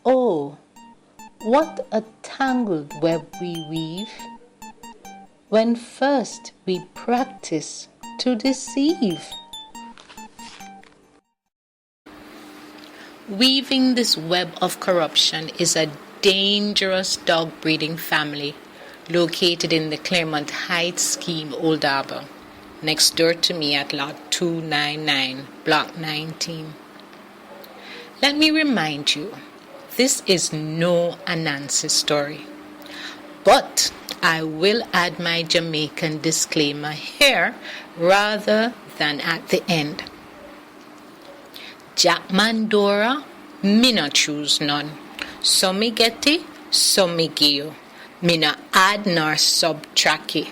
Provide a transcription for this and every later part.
Oh, what a tangled web we weave when first we practice to deceive. Weaving this web of corruption is a dangerous dog breeding family located in the Claremont Heights scheme, Old Harbor, next door to me at lot 299, block 19. Let me remind you, this is no Anansi story, but I will add my Jamaican disclaimer here rather than at the end. Jack Mandora, me not choose none. Some me get it, some me give you. Me not add nor subtract it.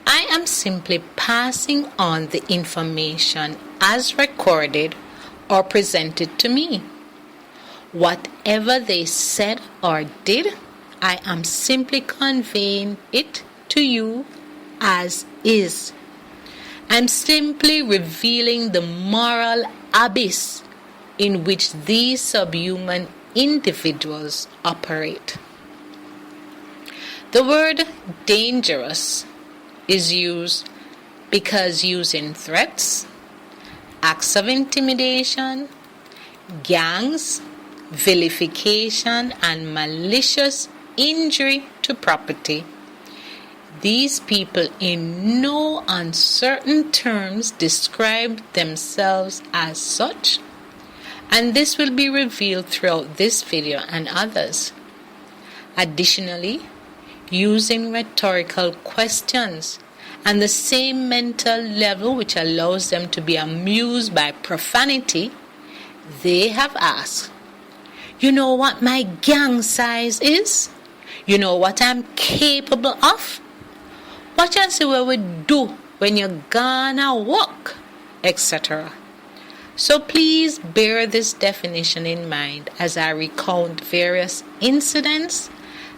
I am simply passing on the information as recorded or presented to me. Whatever they said or did, I am simply conveying it to you as is. I'm simply revealing the moral abyss in which these subhuman individuals operate. The word dangerous is used because using threats, acts of intimidation, gangs, vilification, and malicious injury to property, these people in no uncertain terms describe themselves as such, and this will be revealed throughout this video and others. Additionally, using rhetorical questions and the same mental level which allows them to be amused by profanity, they have asked, you know what my gang size is? You know what I'm capable of? Watch and see what we do when you're gonna walk, etc. So please bear this definition in mind as I recount various incidents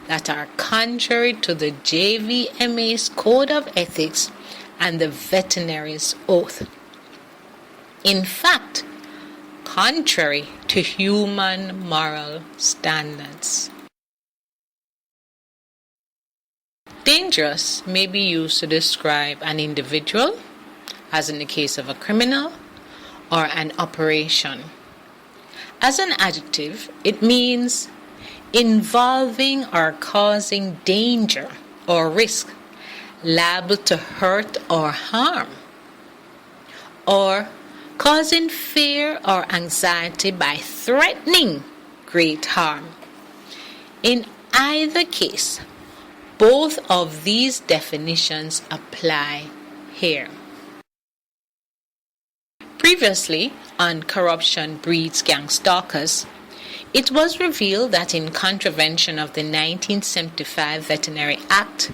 that are contrary to the JVMA's Code of Ethics and the veterinary's oath. In fact, contrary to human moral standards. Dangerous may be used to describe an individual, as in the case of a criminal, or an operation. As an adjective, it means involving or causing danger or risk, liable to hurt or harm, or causing fear or anxiety by threatening great harm. In either case, both of these definitions apply here. Previously, on Corruption Breeds Gang Stalkers, it was revealed that in contravention of the 1975 Veterinary Act,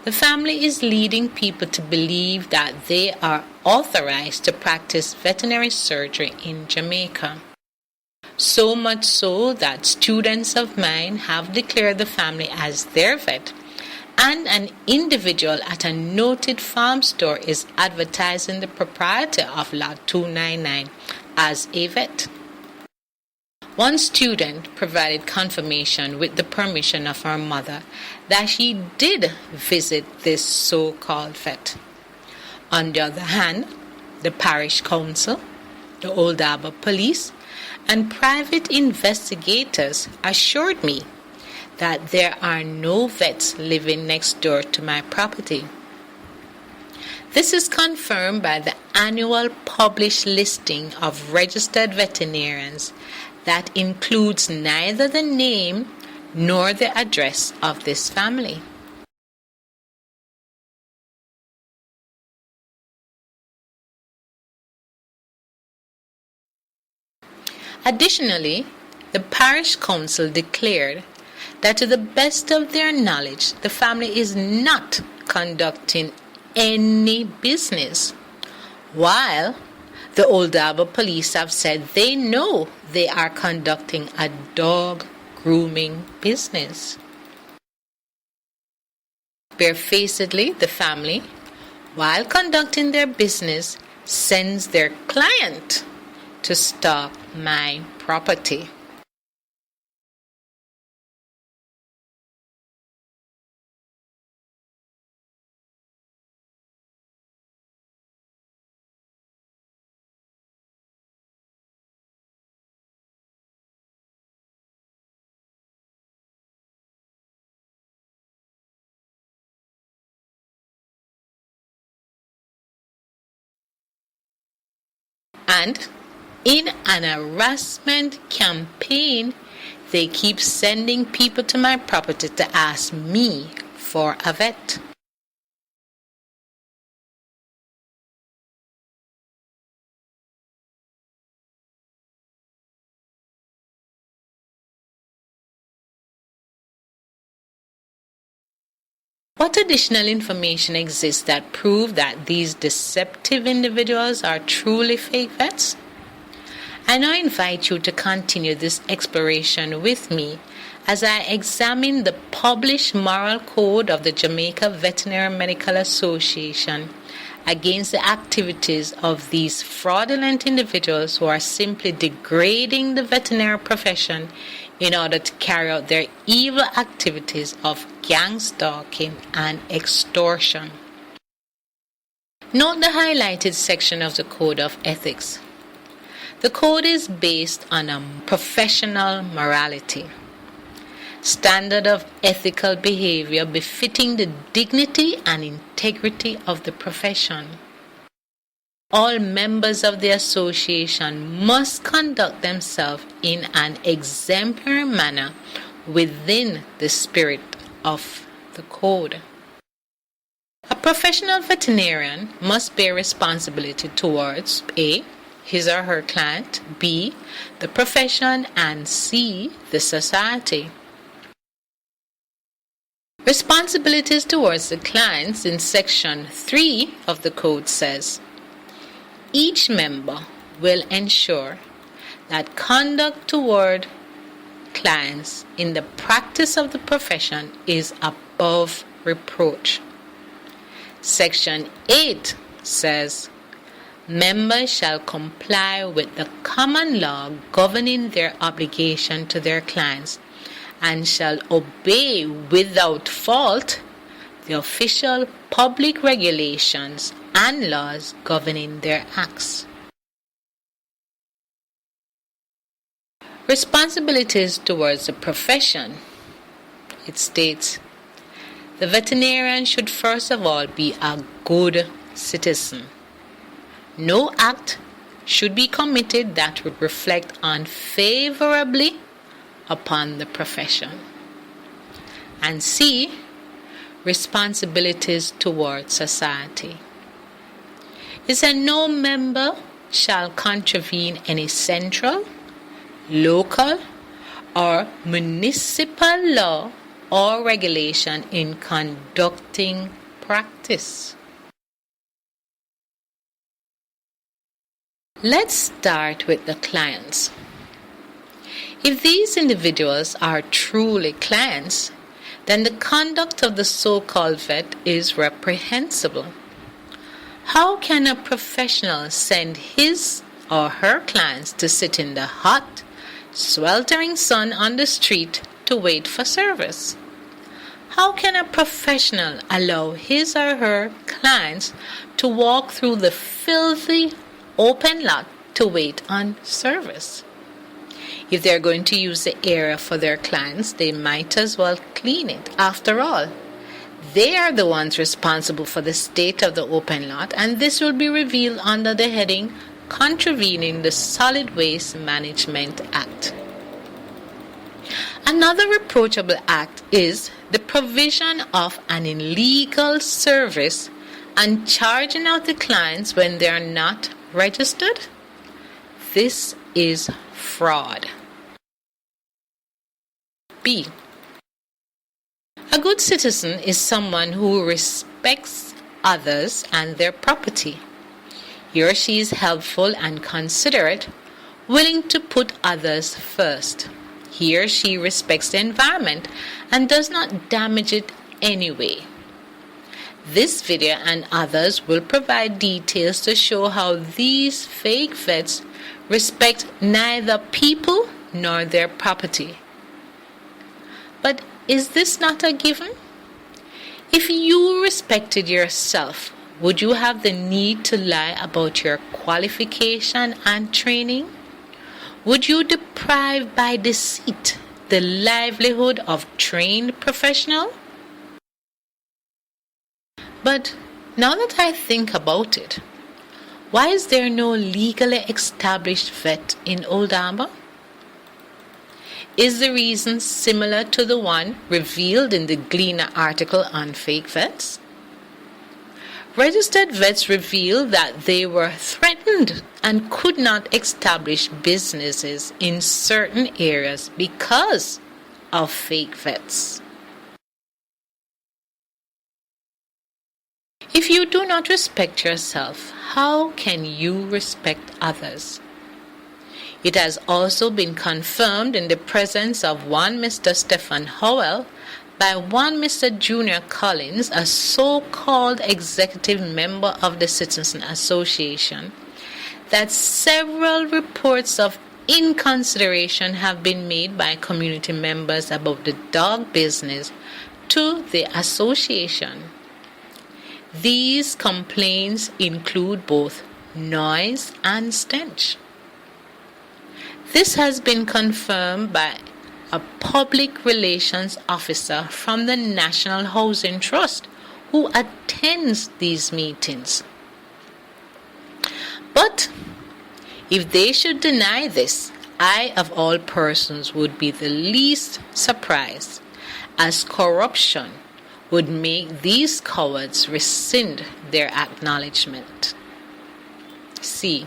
the family is leading people to believe that they are authorized to practice veterinary surgery in Jamaica. So much so that students of mine have declared the family as their vet, and an individual at a noted farm store is advertising the proprietor of lot 299 as a vet. One student provided confirmation with the permission of her mother that she did visit this so-called vet. On the other hand, the parish council, the Old Harbor police, and private investigators assured me that there are no vets living next door to my property. This is confirmed by the annual published listing of registered veterinarians that includes neither the name nor the address of this family. Additionally, the parish council declared that to the best of their knowledge, the family is not conducting any business, while the Old Harbor police have said they know they are conducting a dog grooming business. Barefacedly, the family, while conducting their business, sends their client to stalk my property. And in an harassment campaign, they keep sending people to my property to ask me for a vet. What additional information exists that prove that these deceptive individuals are truly fake vets? I now invite you to continue this exploration with me as I examine the published moral code of the Jamaica Veterinary Medical Association against the activities of these fraudulent individuals who are simply degrading the veterinary profession in order to carry out their evil activities of gang stalking and extortion. Note the highlighted section of the Code of Ethics. The code is based on a professional morality, standard of ethical behavior befitting the dignity and integrity of the profession. All members of the association must conduct themselves in an exemplary manner within the spirit of the code. A professional veterinarian must bear responsibility towards A. his or her client, B. the profession, and C. the society. Responsibilities towards the clients in Section 3 of the Code says, each member will ensure that conduct toward clients in the practice of the profession is above reproach. Section 8 says, members shall comply with the common law governing their obligation to their clients and shall obey without fault the official public regulations and laws governing their acts. Responsibilities towards the profession. It states, the veterinarian should first of all be a good citizen. No act should be committed that would reflect unfavorably upon the profession. And C, responsibilities towards society. It said no member shall contravene any central, local, or municipal law or regulation in conducting practice. Let's start with the clients. If these individuals are truly clients, then the conduct of the so-called vet is reprehensible. How can a professional send his or her clients to sit in the hot, sweltering sun on the street to wait for service? How can a professional allow his or her clients to walk through the filthy, open lot to wait on service? If they're going to use the area for their clients, they might as well clean it. After all, they are the ones responsible for the state of the open lot, and this will be revealed under the heading Contravening the Solid Waste Management Act. Another reproachable act is the provision of an illegal service and charging out the clients when they are not registered. This is fraud. B. A good citizen is someone who respects others and their property. He or she is helpful and considerate, willing to put others first. He or she respects the environment and does not damage it anyway. This video and others will provide details to show how these fake vets respect neither people nor their property. But is this not a given? If you respected yourself, would you have the need to lie about your qualification and training? Would you deprive by deceit the livelihood of trained professional? But now that I think about it, Why is there no legally established vet in Old Harbor? Is the reason similar to the one revealed in the Gleaner article on fake vets? Registered vets revealed that they were threatened and could not establish businesses in certain areas because of fake vets. If you do not respect yourself, how can you respect others? It has also been confirmed in the presence of one Mr. Stephen Howell by one Mr. Junior Collins, a so-called executive member of the Citizen Association, that several reports of inconsideration have been made by community members about the dog business to the association. These complaints include both noise and stench. This has been confirmed by a public relations officer from the National Housing Trust who attends these meetings. But if they should deny this, I of all persons would be the least surprised, as corruption would make these cowards rescind their acknowledgement. C.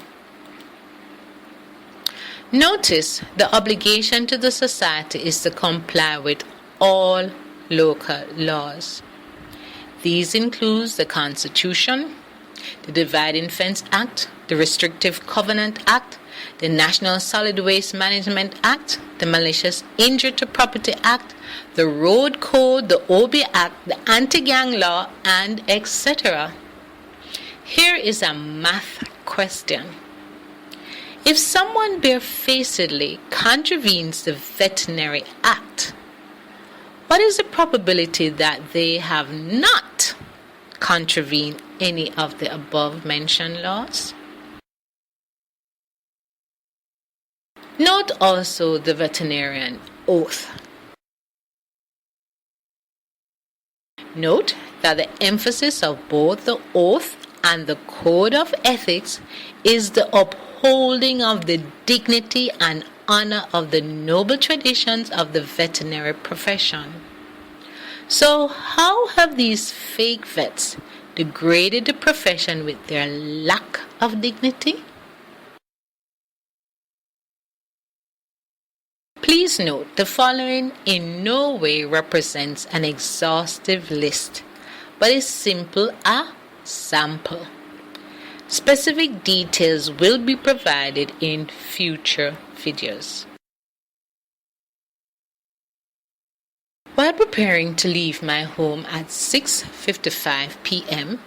Notice the obligation to the society is to comply with all local laws. These include the Constitution, the Dividing Fence Act, the Restrictive Covenant Act, the National Solid Waste Management Act, the Malicious Injury to Property Act, the Road Code, the OB Act, the Anti-Gang Law, and etc. Here is a math question. If someone barefacedly contravenes the Veterinary Act, what is the probability that they have not contravened any of the above-mentioned laws? Note also the veterinarian oath. Note that the emphasis of both the oath and the code of ethics is the upholding of the dignity and honor of the noble traditions of the veterinary profession. So how have these fake vets degraded the profession with their lack of dignity? Please note the following in no way represents an exhaustive list, but is simply a sample. Specific details will be provided in future videos. While preparing to leave my home at 6:55 p.m.,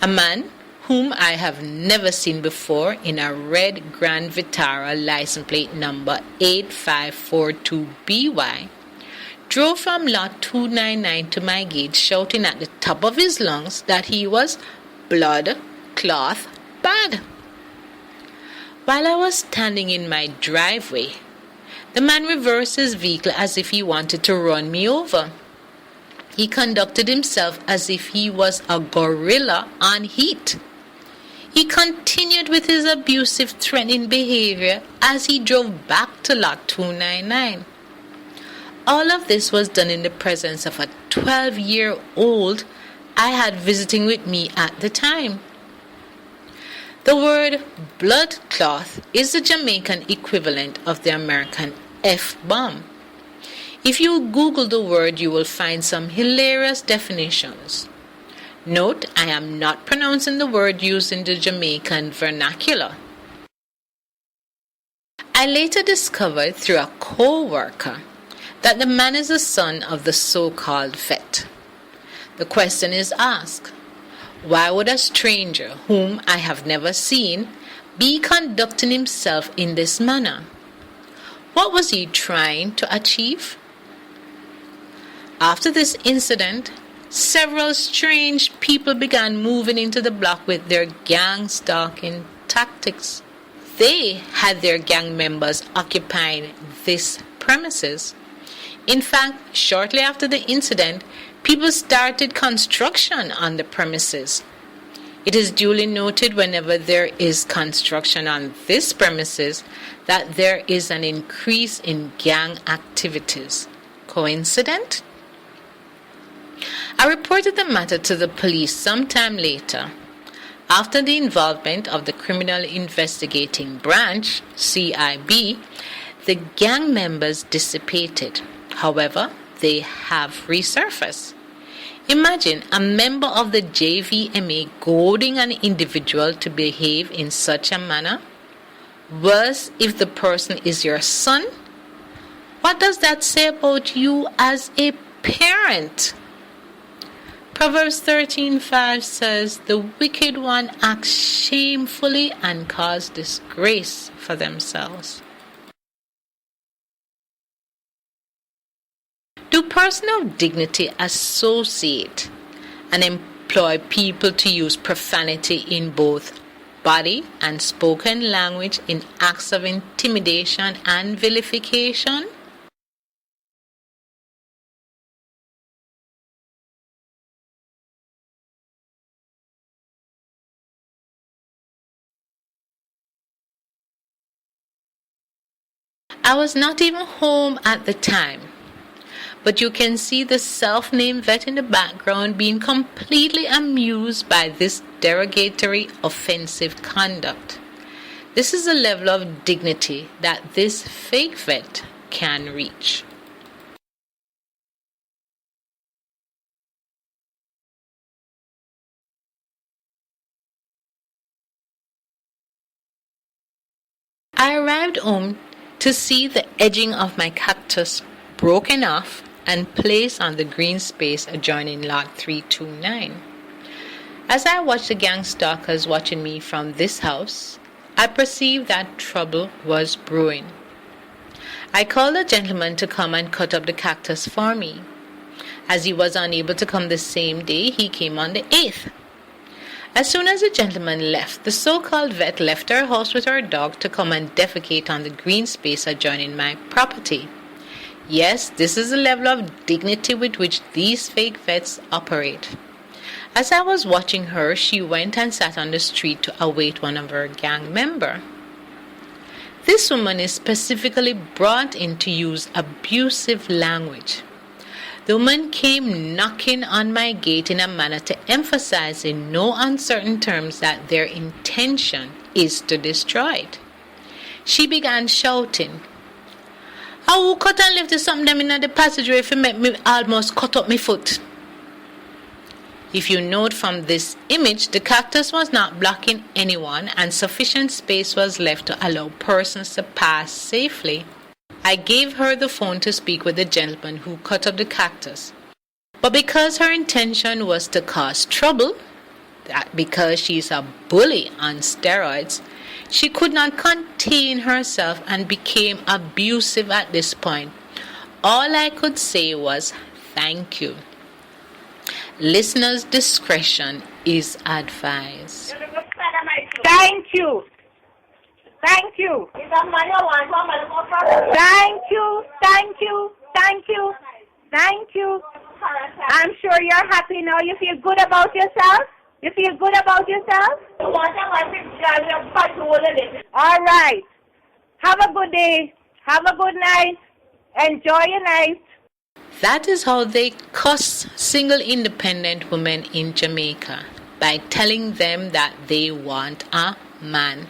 a man whom I have never seen before in a red Grand Vitara license plate number 8542BY drove from lot 299 to my gate shouting at the top of his lungs that he was blood cloth bad. While I was standing in my driveway, the man reversed his vehicle as if he wanted to run me over. He conducted himself as if he was a gorilla on heat. He continued with his abusive, threatening behavior as he drove back to lot 299. All of this was done in the presence of a 12-year-old I had visiting with me at the time. The word blood cloth is the Jamaican equivalent of the American F-bomb. If you Google the word, you will find some hilarious definitions. Note, I am not pronouncing the word used in the Jamaican vernacular. I later discovered through a co-worker that the man is the son of the so-called vet. The question is asked, why would a stranger whom I have never seen be conducting himself in this manner? What was he trying to achieve? After this incident, several strange people began moving into the block with their gang stalking tactics. They had their gang members occupying this premises. In fact, shortly after the incident, people started construction on the premises. It is duly noted whenever there is construction on this premises that there is an increase in gang activities. Coincident? I reported the matter to the police sometime later. After the involvement of the Criminal Investigating Branch, CIB, the gang members dissipated. However, they have resurfaced. Imagine a member of the JVMA goading an individual to behave in such a manner. Worse if the person is your son. What does that say about you as a parent? Proverbs 13:5 says, "The wicked one acts shamefully and cause disgrace for themselves." Do persons of dignity associate and employ people to use profanity in both body and spoken language in acts of intimidation and vilification? I was not even home at the time, but you can see the self-named vet in the background being completely amused by this derogatory, offensive conduct. This is a level of dignity that this fake vet can reach. I arrived home to see the edging of my cactus broken off and placed on the green space adjoining lot 329. As I watched the gang stalkers watching me from this house, I perceived that trouble was brewing. I called a gentleman to come and cut up the cactus for me. As he was unable to come the same day, he came on the 8th. As soon as the gentleman left, the so-called vet left our house with our dog to come and defecate on the green space adjoining my property. Yes, this is the level of dignity with which these fake vets operate. As I was watching her, she went and sat on the street to await one of her gang members. This woman is specifically brought in to use abusive language. The woman came knocking on my gate in a manner to emphasize in no uncertain terms that their intention is to destroy it. She began shouting, "I will cut and lift something them in the passageway if it make me almost cut up my foot." If you note from this image, the cactus was not blocking anyone and sufficient space was left to allow persons to pass safely. I gave her the phone to speak with the gentleman who cut up the cactus. But because her intention was to cause trouble, that because she's a bully on steroids, she could not contain herself and became abusive at this point. All I could say was, "Thank you." Listeners' discretion is advised. Thank you. Thank you. Thank you. Thank you. Thank you. Thank you. I'm sure you're happy now. You feel good about yourself? You feel good about yourself? All right. Have a good day. Have a good night. Enjoy your night. That is how they cuss single independent women in Jamaica, by telling them that they want a man.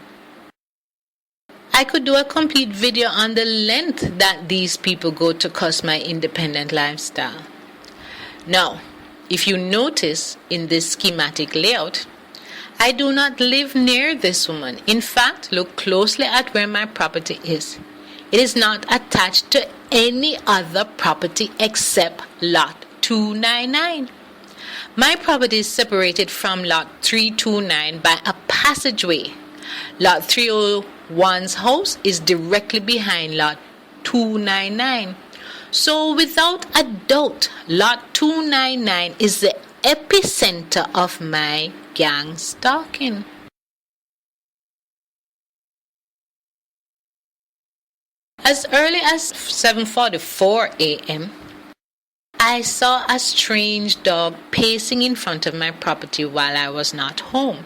I could do a complete video on the length that these people go to cuss my independent lifestyle. Now, if you notice in this schematic layout, I do not live near this woman. In fact, look closely at where my property is. It is not attached to any other property except lot 299. My property is separated from lot 329 by a passageway. Lot 301's house is directly behind lot 299. So without a doubt, lot 299 is the epicenter of my gang stalking. As early as 7:44 a.m., I saw a strange dog pacing in front of my property while I was not home.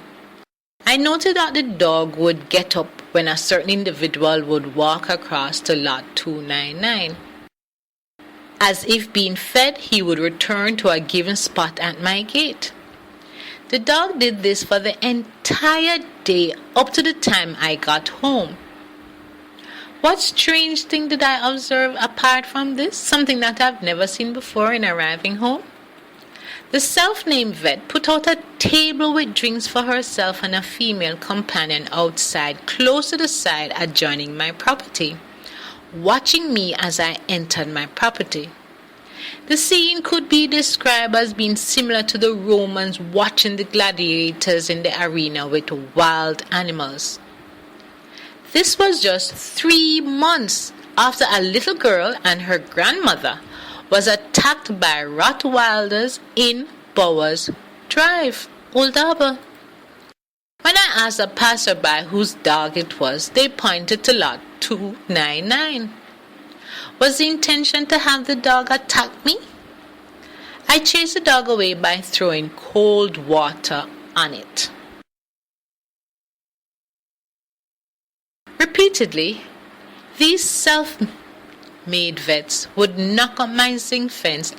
I noted that the dog would get up when a certain individual would walk across to lot 299. As if being fed, he would return to a given spot at my gate. The dog did this for the entire day up to the time I got home. What strange thing did I observe apart from this? Something that I've never seen before in arriving home? The self-named vet put out a table with drinks for herself and a female companion outside, close to the side adjoining my property, watching me as I entered my property. The scene could be described as being similar to the Romans watching the gladiators in the arena with wild animals. This was just 3 months after a little girl and her grandmother was attacked by Rottweilers in Bowers Drive, Old Harbour. When I asked a passerby whose dog it was, they pointed to lot 299. Was the intention to have the dog attack me? I chased the dog away by throwing cold water on it. Repeatedly, these self-made vets would knock on my zinc fence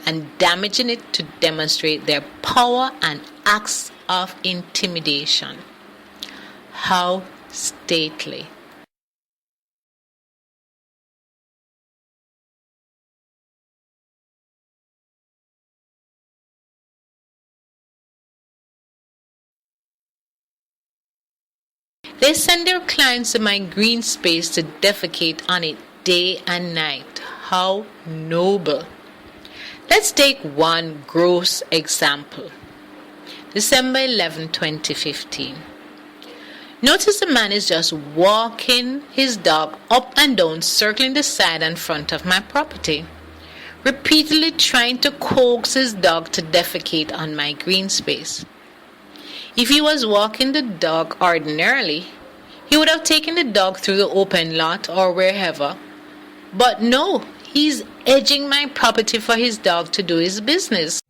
and damaging it to demonstrate their power and acts of intimidation. How stately. They send their clients to my green space to defecate on it day and night. How noble. Let's take one gross example. December 11, 2015. Notice the man is just walking his dog up and down, circling the side and front of my property, repeatedly trying to coax his dog to defecate on my green space. If he was walking the dog ordinarily, he would have taken the dog through the open lot or wherever. But no, he's edging my property for his dog to do his business.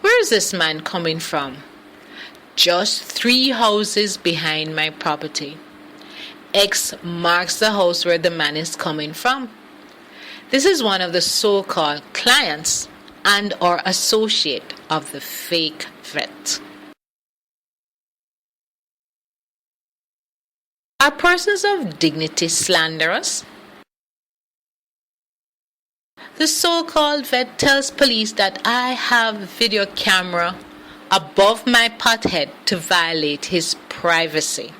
Where is this man coming from? Just 3 houses behind my property. X marks the house where the man is coming from. This is one of the so-called clients and or associate of the fake vet. Are persons of dignity slanderous? The so-called vet tells police that I have video camera above my pothead to violate his privacy.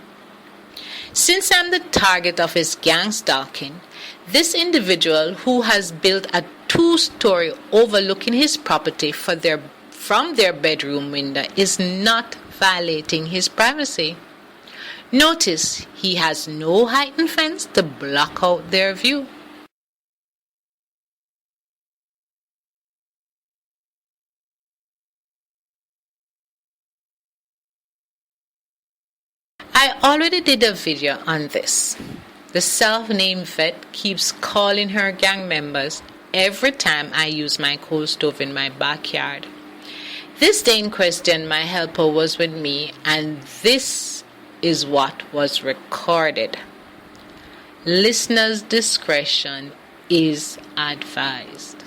Since I'm the target of his gang stalking, this individual who has built a two-story overlooking his property from their bedroom window is not violating his privacy. Notice he has no heightened fence to block out their view. I already did a video on this. The self-named vet keeps calling her gang members every time I use my coal stove in my backyard. This day in question, my helper was with me, and this is what was recorded. Listeners' discretion is advised.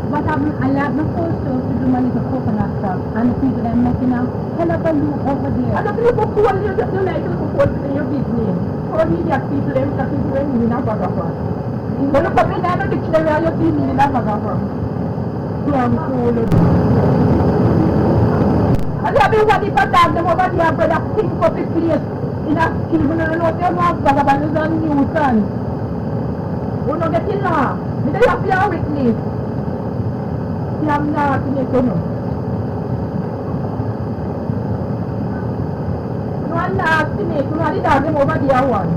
But I have my full stove to do my little coconut stuff, and the people are making a hell of a loop over there. I don't know if you want to like to support your business. For me, the people them talking to me in a vagabond. When you come in the dictionary, you see me in a vagabond. I'm cool. And everybody for that, them over there, brother, think up the place in a skill. When you know they have vagabond is on Newton. You know get in law. They have to be a witness. I'm not in it, no. No, I'm not in it. No, I did have them over there one.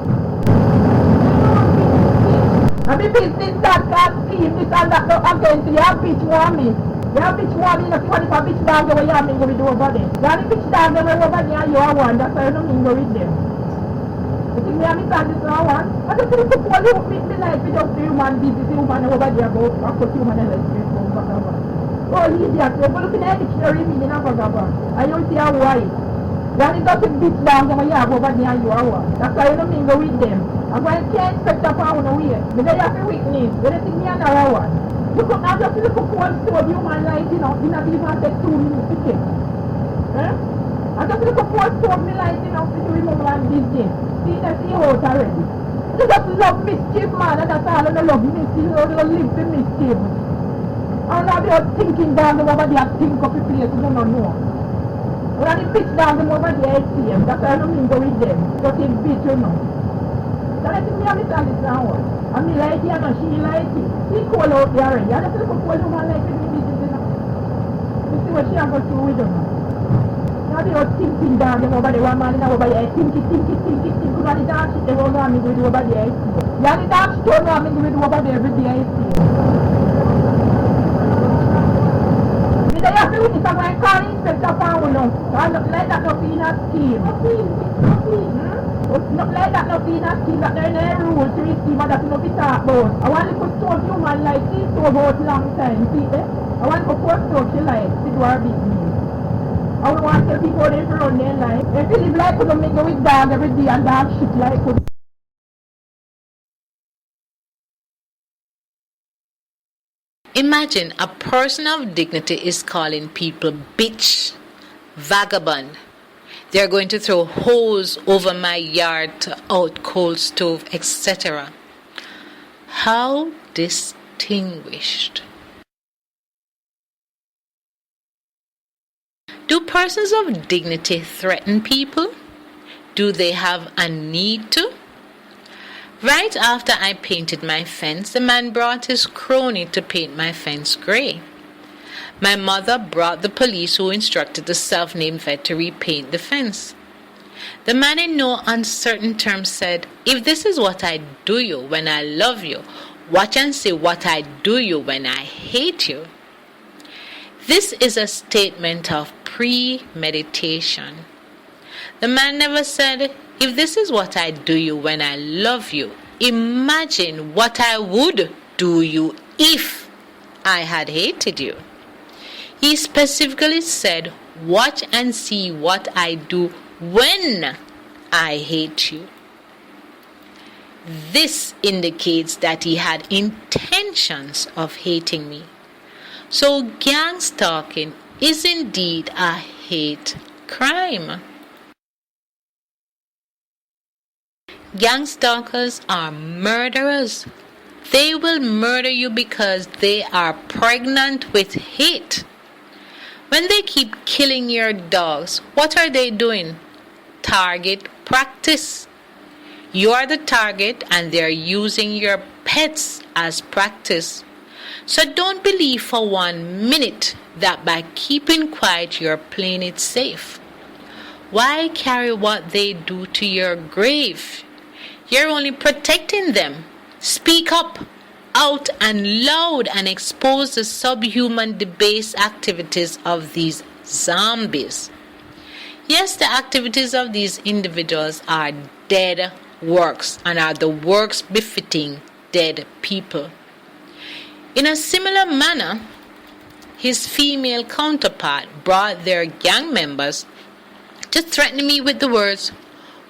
And the business that scheme, this and that, against you have bitch warming. You have bitch warming, if you want to bitch down the way you have me go with over there. You have the bitch down the way over there, you are one, that's why you don't go with them. You think me have me stand this one? I just think to call you with me like we just human business, human over there, go, I put human electric, whatever. Oh, idiot, you're looking at the dictionary, meaning a vagabond. I don't see how why. When it doesn't bitch down, you have over there, you are one. That's why you don't go with them. I'm going to expect a pound away. But they have to witness. When they think me another one. Look up now, just look up one store, human life, you know, you not even take 2 minutes to check. I just look up one store, me life, you know, to remove one business. See, that's the out already. You just love mischief, man, and that's all. You love mischief, you don't live for mischief. I'm not there thinking down the over there, think up the place, you don't know. When I pitch down the over there, I see them. That's why I don't go with them. But it's bitch, you know. So I think me understand this now. And me like it and she like it. She call out there already. I just look up all the one like it in the business, you know. You see what she has got to do with them. Now they are thinking down them over there, one man in over there, think it. You know the dark shit, they won't know me with over there, I see. Yeah, the dark shit don't know me with over there every day, I see. They have to witness and I call inspector pound now. So I'm not like that not being a scheme. Not like that not being a scheme, that there is a rule to receive and that you know be talk about. I want to put stove human like this to about long time, see eh? I want to put stove she like to do her business. I would want to tell people they run their life. If you live like could make go with dog every day and dog shit like could. Imagine a person of dignity is calling people bitch, vagabond. They're going to throw holes over my yard to out coal stove, etc. How distinguished. Do persons of dignity threaten people? Do they have a need to? Right after I painted my fence, the man brought his crony to paint my fence gray. My mother brought the police who instructed the self-named vet to repaint the fence. The man in no uncertain terms said, "If this is what I do you when I love you, watch and see what I do you when I hate you." This is a statement of premeditation. The man never said, "If this is what I do you when I love you, imagine what I would do you if I had hated you." He specifically said, "Watch and see what I do when I hate you." This indicates that he had intentions of hating me. So gang stalking is indeed a hate crime. Gang stalkers are murderers. They will murder you because they are pregnant with hate. When they keep killing your dogs, what are they doing? Target practice. You are the target and they are using your pets as practice. So don't believe for 1 minute that by keeping quiet you're playing it safe. Why carry what they do to your grave? You're only protecting them. Speak up, out and loud, and expose the subhuman debased activities of these zombies. Yes, the activities of these individuals are dead works and are the works befitting dead people. In a similar manner, his female counterpart brought their gang members to threaten me with the words,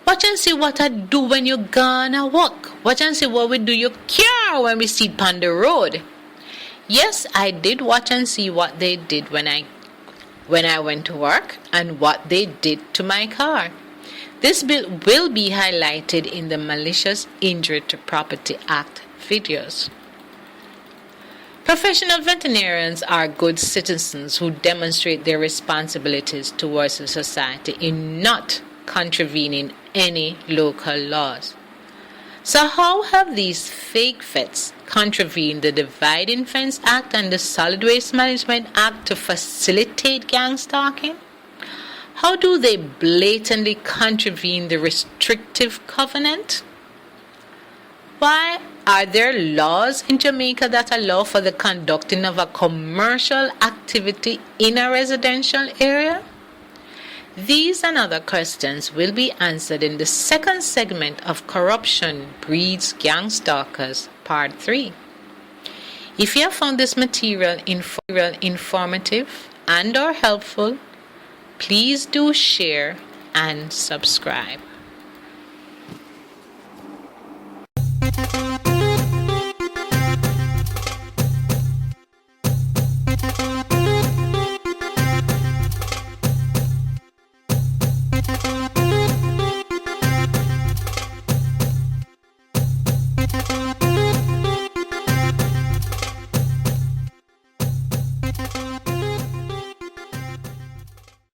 "Watch and see what I do when you're gonna walk. Watch and see what we do your car when we see on the road." Yes, I did watch and see what they did when I went to work and what they did to my car. This bill will be highlighted in the Malicious Injury to Property Act videos. Professional veterinarians are good citizens who demonstrate their responsibilities towards the society in not contravening any local laws. So how have these fake vets contravened the Dividing Fence Act and the Solid Waste Management Act to facilitate gang stalking? How do they blatantly contravene the restrictive covenant? Why are there laws in Jamaica that allow for the conducting of a commercial activity in a residential area? These and other questions will be answered in the second segment of Corruption Breeds Gang Stalkers, Part 3. If you have found this material informative and or helpful, please do share and subscribe.